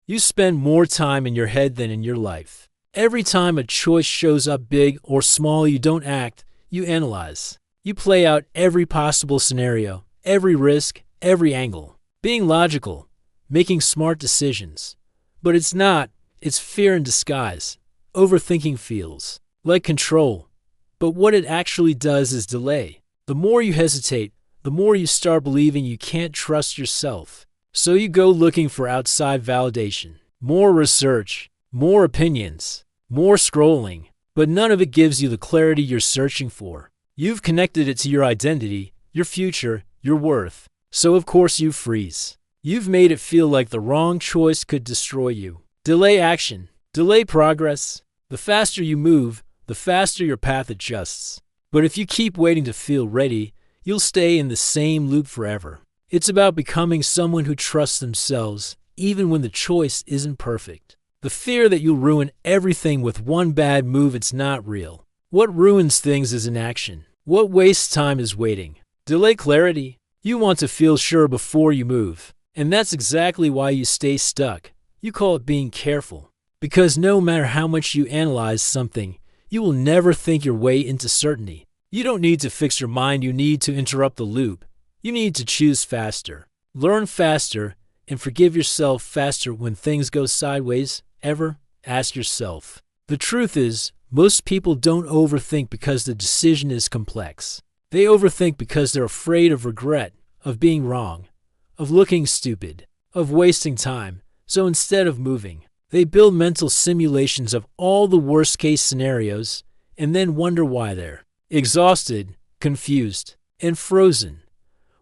You spend more time in your head than in your life. Every time a choice shows up big or small, you don't act, you analyze. You play out every possible scenario, every risk, every angle. Being logical, making smart decisions. But it's fear in disguise. Overthinking feels like control. But what it actually does is delay. The more you hesitate, the more you start believing you can't trust yourself. So you go looking for outside validation, more research, more opinions, more scrolling, but none of it gives you the clarity you're searching for. You've connected it to your identity, your future, your worth. So of course you freeze. You've made it feel like the wrong choice could destroy you. Delay action, delay progress. The faster you move, the faster your path adjusts. But if you keep waiting to feel ready, you'll stay in the same loop forever. It's about becoming someone who trusts themselves, even when the choice isn't perfect. The fear that you'll ruin everything with one bad move, it's not real. What ruins things is inaction. What wastes time is waiting. Delay clarity. You want to feel sure before you move. And that's exactly why you stay stuck. You call it being careful. Because no matter how much you analyze something, you will never think your way into certainty. You don't need to fix your mind, you need to interrupt the loop. You need to choose faster, learn faster, and forgive yourself faster when things go sideways. Ever ask yourself. The truth is, most people don't overthink because the decision is complex. They overthink because they're afraid of regret, of being wrong, of looking stupid, of wasting time. So instead of moving, they build mental simulations of all the worst-case scenarios and then wonder why they're exhausted, confused, and frozen.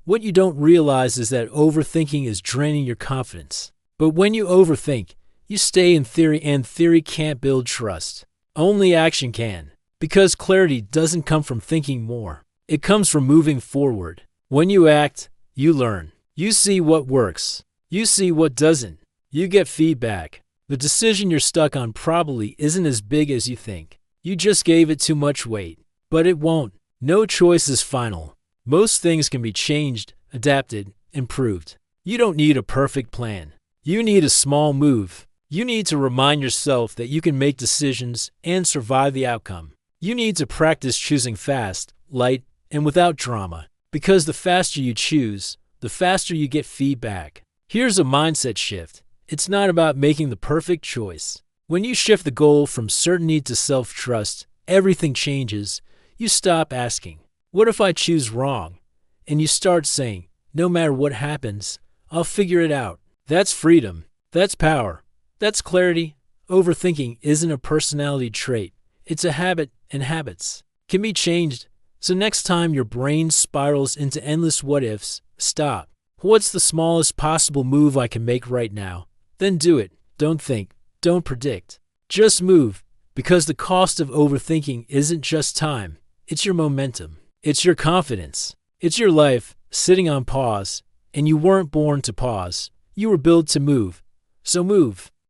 What you don't realize is that overthinking is draining your confidence. But when you overthink, you stay in theory, and theory can't build trust. Only action can. Because clarity doesn't come from thinking more. It comes from moving forward. When you act, you learn. You see what works. You see what doesn't. You get feedback. The decision you're stuck on probably isn't as big as you think. You just gave it too much weight. But it won't. No choice is final. Most things can be changed, adapted, improved. You don't need a perfect plan. You need a small move. You need to remind yourself that you can make decisions and survive the outcome. You need to practice choosing fast, light, and without drama. Because the faster you choose, the faster you get feedback. Here's a mindset shift. It's not about making the perfect choice. When you shift the goal from certainty to self-trust, everything changes. You stop asking, "What if I choose wrong?" And you start saying, "No matter what happens, I'll figure it out." That's freedom. That's power. That's clarity. Overthinking isn't a personality trait. It's a habit, and habits can be changed. So next time your brain spirals into endless what-ifs, stop. What's the smallest possible move I can make right now? Then do it. Don't think. Don't predict. Just move. Because the cost of overthinking isn't just time. It's your momentum. It's your confidence. It's your life sitting on pause. And you weren't born to pause. You were built to move. So move.